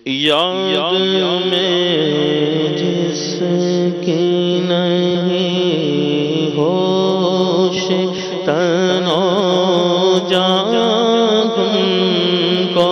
یاد میں جس کی نہیں ہوش تن و جان کو،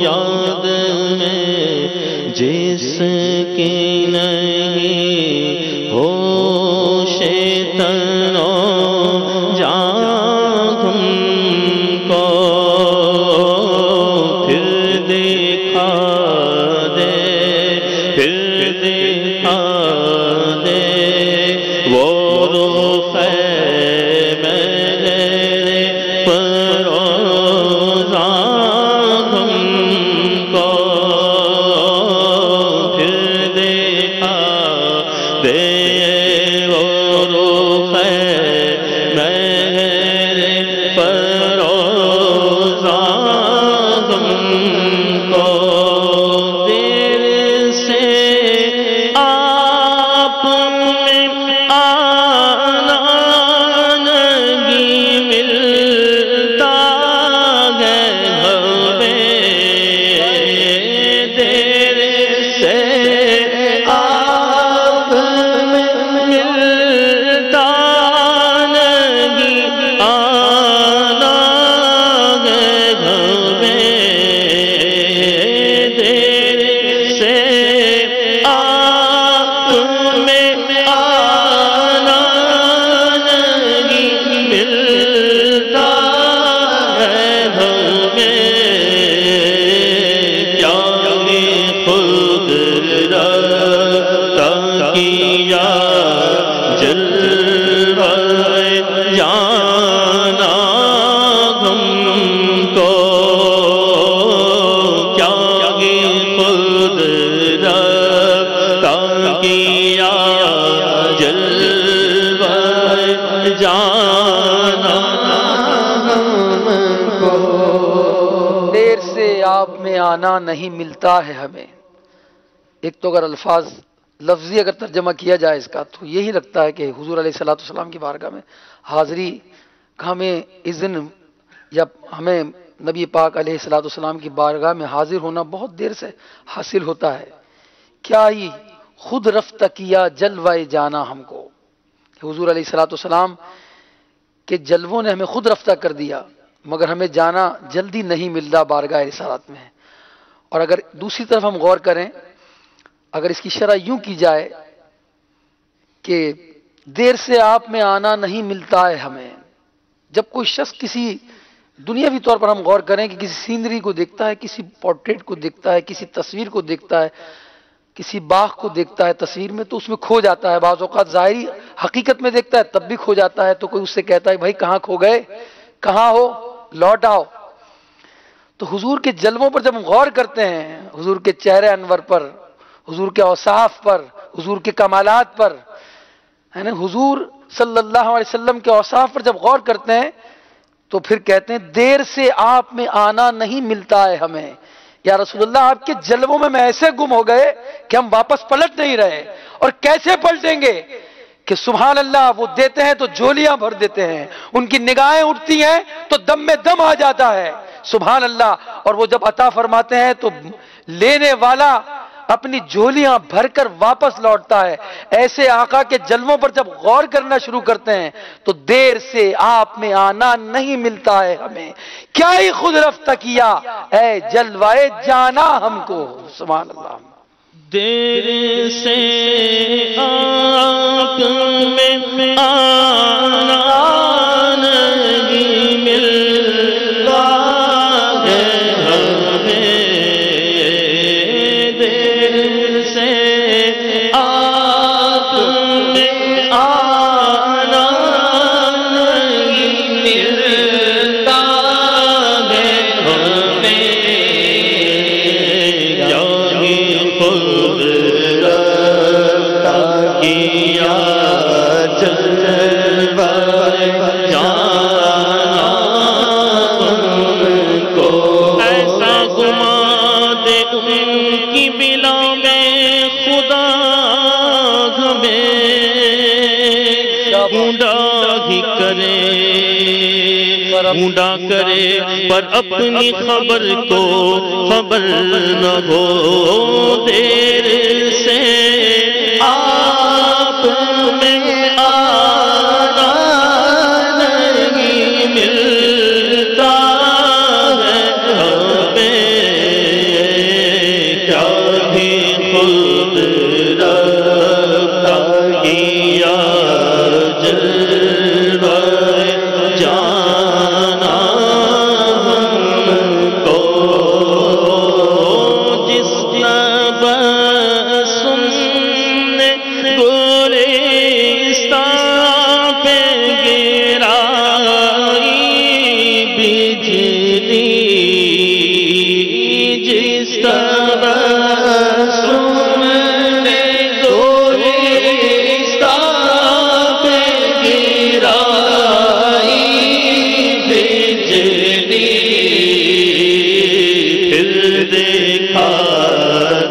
یاد میں جس کی نہیں ہوش تن و جان کو، آنا نہیں ملتا ہے ہمیں۔ ایک تو اگر الفاظ لفظی اگر ترجمہ کیا جائے اس کا تو یہی لگتا ہے کہ حضور علیہ السلام کی بارگاہ میں حاضری کا ہمیں اذن یا ہمیں نبی پاک علیہ السلام کی بارگاہ میں حاضر ہونا بہت دیر سے حاصل ہوتا ہے۔ کیا ہی خود رفتہ کیا جلوہ جانا ہم کو، حضور علیہ السلام کے جلووں نے ہمیں خود رفتہ کر دیا، مگر ہمیں جانا جلدی نہیں ملتا بارگاہ رسالت میں۔ اور اگر دوسری طرف ہم غور کریں، اگر اس کی شرح یوں کی جائے کہ دیر سے آپ میں آنا نہیں ملتا ہے ہمیں، جب کوئی شخص کسی دنیاوی طور پر ہم غور کریں کہ کسی سینری کو دیکھتا ہے، کسی پورٹریٹ کو دیکھتا ہے، کسی تصویر کو دیکھتا ہے، کسی باغ کو دیکھتا ہے تصویر میں تو اس میں کھو جاتا ہے، بعض اوقات ظاہری حقیقت میں دیکھتا ہے تب بھی کھو جاتا ہے، تو کوئی اس سے کہتا ہے بھائی کہاں کھو گئے، کہاں ہو، لوٹ آؤ۔ تو حضور کے جلووں پر جب ہم غور کرتے ہیں، حضور کے چہرے انور پر، حضور کے اوصاف پر، حضور کے کمالات پر، ہے نا، حضور صلی اللہ علیہ وسلم کے اوصاف پر جب غور کرتے ہیں تو پھر کہتے ہیں دیر سے آپ میں آنا نہیں ملتا ہے ہمیں۔ یا رسول اللہ آپ کے جلووں میں ایسے گم ہو گئے کہ ہم واپس پلٹ نہیں رہے، اور کیسے پلٹیں گے کہ سبحان اللہ وہ دیتے ہیں تو جھولیاں بھر دیتے ہیں، ان کی نگاہیں اٹھتی ہیں تو دم میں دم آ جاتا ہے، سبحان اللہ، اور وہ جب عطا فرماتے ہیں تو لینے والا اپنی جھولیاں بھر کر واپس لوٹتا ہے۔ ایسے آقا کے جلووں پر جب غور کرنا شروع کرتے ہیں تو دیر سے آپ میں آنا نہیں ملتا ہے ہمیں، کیا ہی خود رفتہ کیا اے جلوائے جانا ہم کو، سبحان اللہ۔ دیر سے آپ میں آنا نہیں ملتا ہے ہمیں، دیر سے آپ میں آنا نہیں ملتا ہے ہمیں، خود رفتہ کیا جلوہ ڈھونڈا کرے پر اپنی خبر کو خبر نہ ہو دیر سے آپ میں آنا نہیں ملتا ہے ہمیں کیا بھی خود رکھا کیا جلوہ جانا ہم کو جس تبسم نے گلستان پہ گرائی بجلی جس تبسم نے گلستان پہ گرائی بجلی پھر دیکھا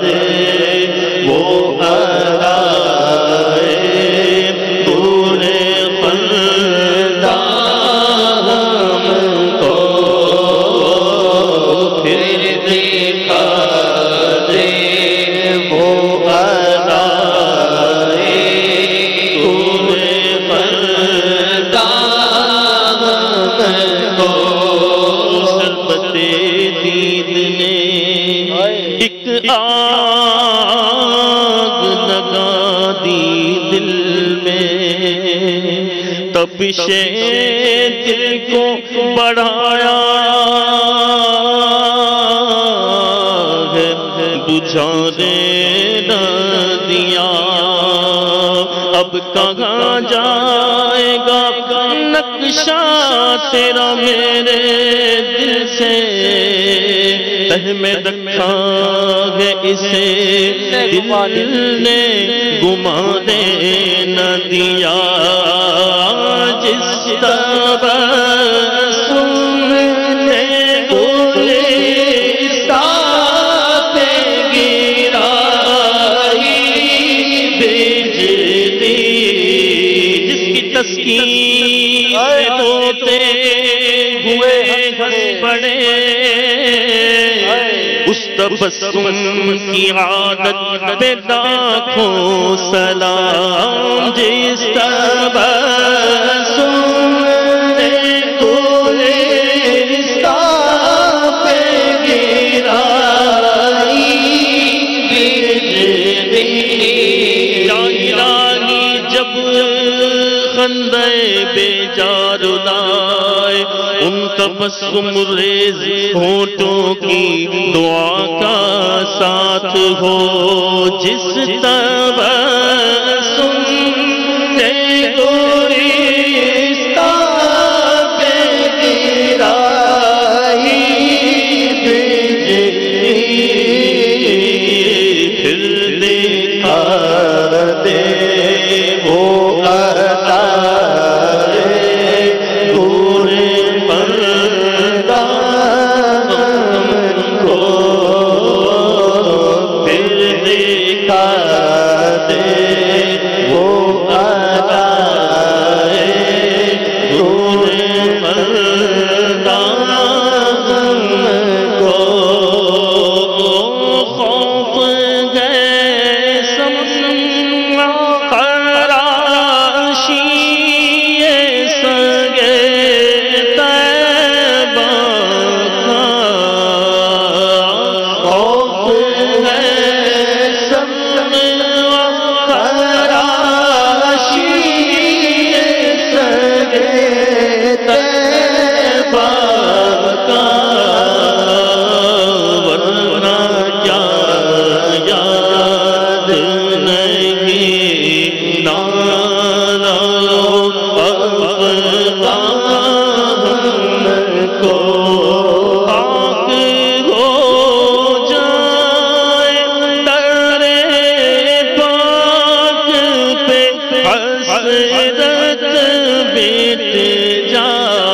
دے وہ ادائے پورے خلدا ہم کو پھر دیکھا دے وہ ادائے پورے خلدا ہم کو شربت دید نے ایک آگ لگا دی دل میں تپش دل کو بڑھایا ہے بجھانے نہ دیا اب کہاں جائے گا نقشہ تیرا میرے دل سے تہ میں رکھا ہے اسے دل نے گمانے نہ دیا جس تبسم نے گلستان پہ گرائی بجلی جس کی تسکین سے روتے ہوئے ہنس پڑے اس تبسم کی عادت پہ لاکھوں سلام جس تبسم نے گلستان پہ گرائی بجلی یا الہی جب خندے بیجار لائے ان تبسم ریز ہونٹوں کی دعا کا ساتھ ہو جس تبسم نے گلستان پہ گرائی بجلی پھر دیکھا دے وہ ادائے پورے پردہ ہم کو پھر دیکھا دے وہ ادائے پورے پردہ ہم کو خوف گئے سمجھنا خراشی سگے طیبہ کا خوف ہے سمجھنا خراشی سگے طیبہ کا ورنہ کیا یاد نہیں نالا کو پاک ہو جائے درے پاک پہ حسرت بیت جائے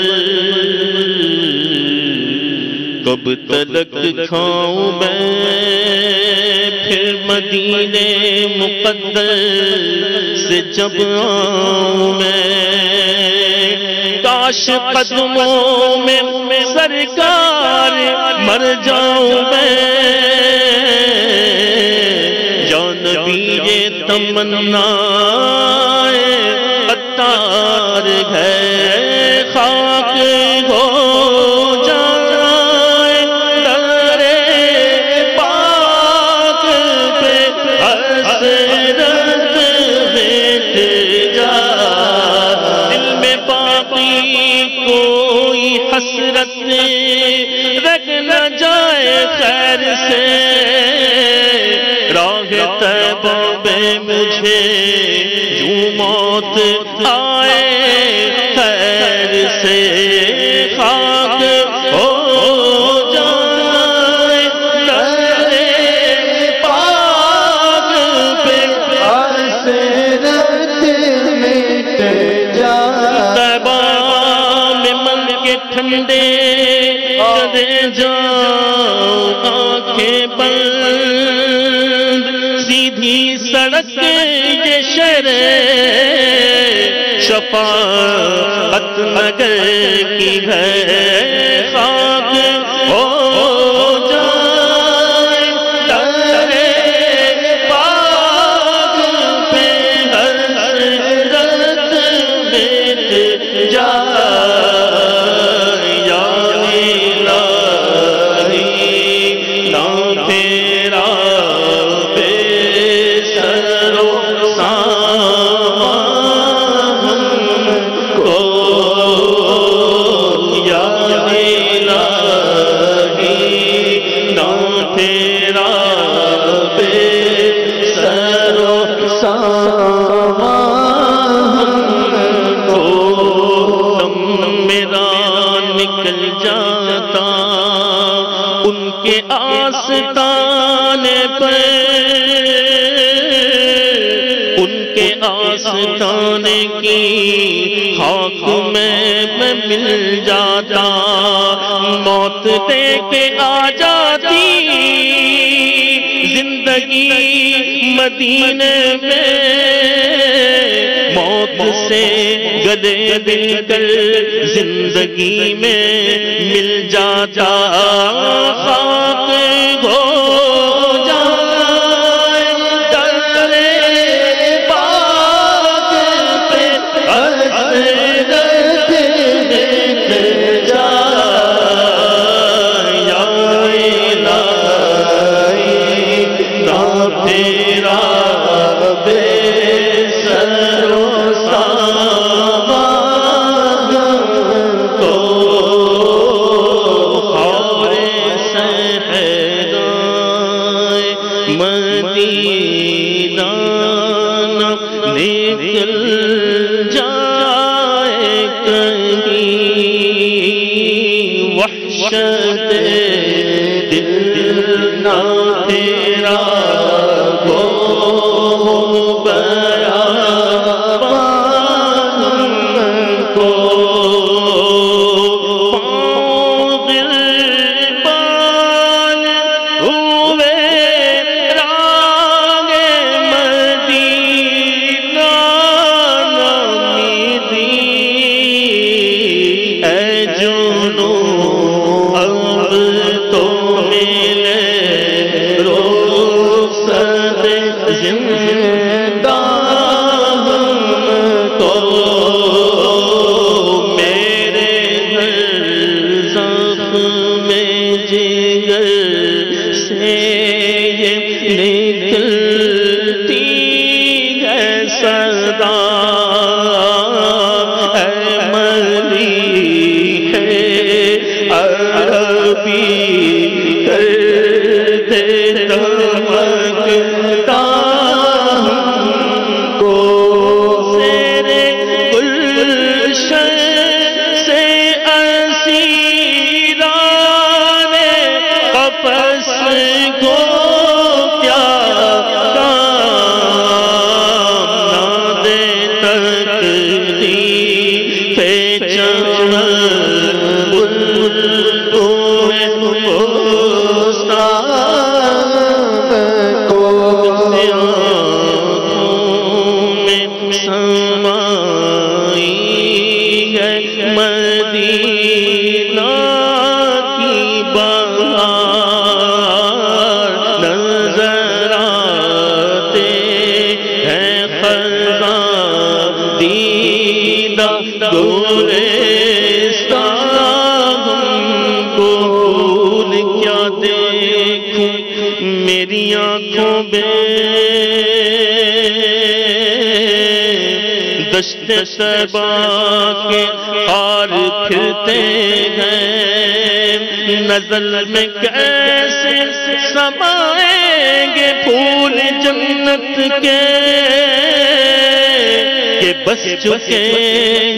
بغل کب تلک کھاؤں میں پھر مدینے مقدس سے جب آؤں میں کاش قدموں میں سرکار مر جاؤں میں یا نبی یہ تمنا عطار ہے خاک ہو جائے در پاک پہ حسرت بیٹھ جا دل میں باقی کوئی حسرت رکھ نہ جائے خیر سے راہ طیبہ میں مجھے یوں موت آئے خیر سے خاک ہو جائے در پاک پہ حسرت مٹ جائے طیبہ میں من کے ٹھنڈے کدے جاؤں آنکھیں بند سیدھی سڑک یہ شہر شفاعت نگر کی ہے خاک ہو جائے در پاک پہ حسرت مٹ جائے یا الہی نام تیرا بے سر و سامان کو یا الہی نام تیرا بے سر و سامان دم میرا نکل جاتا ان کے آستانے پہ ان کے آستانے کی خاک میں مل جاتا موت دے کے آ جاتی زندگی مدینے میں موت سے گلے مل کر زندگی میں مل جاتا خاک ہو جائے در پاک پہ حسرت مٹ جائے یا الہی نام تیرا بے سر و سامان کو خاور صحرائے مدینہ نکل جائے کہیں وحشت دل نہ تیرا ہو بیابان کو پاؤں گربان ہوئے راگ مدینہ نامیدی اے جنو اب تو ملے روز مدینہ کی بہار نظر آتے ہیں خزاں دیدہ گورستان ہم کو پھول کیا دیکھوں میری آنکھوں میں دشت صبا کے خار پھرتے ہیں نزل میں کیسے سمائیں گے پھول جنت کے کہ بس چکے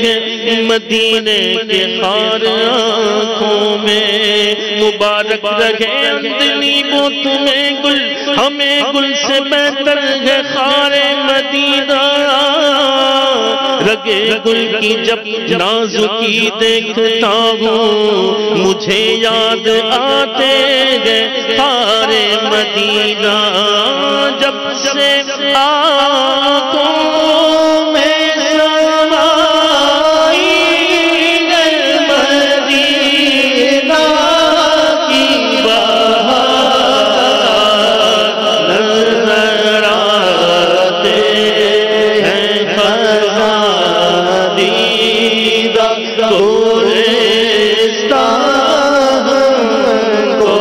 ہیں مدینے کے خار آنکھوں میں مبارک رہے اندلی وہ تمہیں گل ہمیں گل سے بہتر ہے خار مدینہ رگے گل کی جب نازکی دیکھتا ہوں مجھے یاد آتے گئے خار مدینہ جب سے آنکھوں میں سمائی گئی مدینہ کی بہار نظر آتے ہیں خزاں دیدہ گورستان کو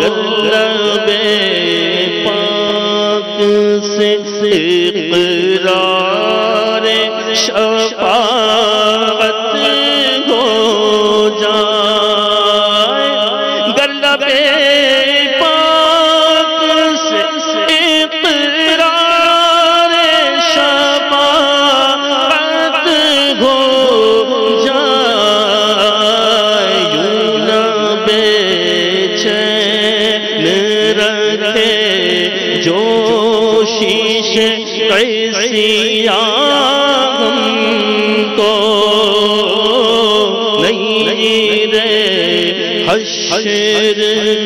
گلب پاک سے اقرار شفاعت ہو جائے گلب پاک سے اقرار شفاعت ہو جائے یوں نہ بے چین رکھے جو شیشے قیسیاں ہم کو نہیں رے حشر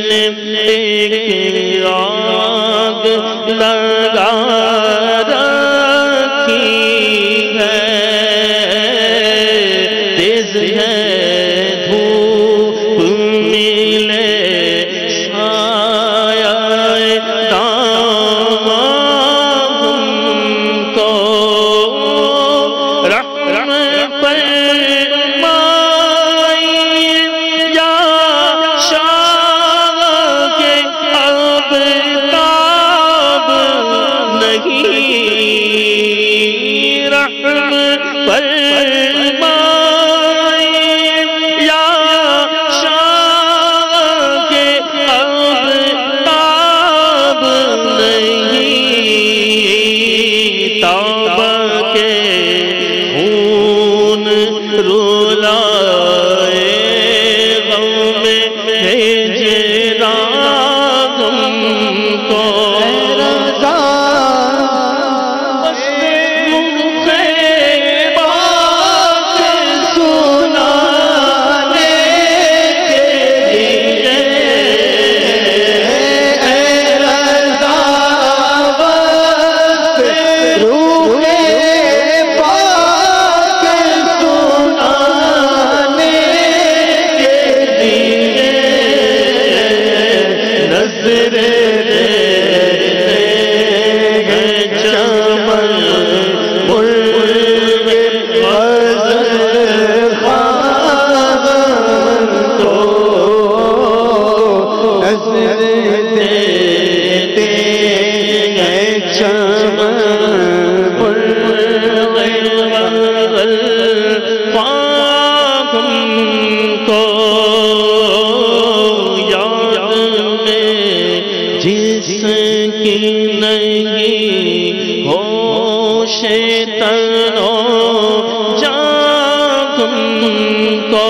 نے ایک آگ لگا رکھی ہے تیز ہے دھوپ ملے سایہ دامن ہم کو رحم فرمائیے یا شاہ کے اب تاب نہیں رحم فرمائیے یا شاہ کے اب تاب نہیں تاب کے خون رولائے غم میں ہجران ہم کو نہیں ہوش تنو جان تم کو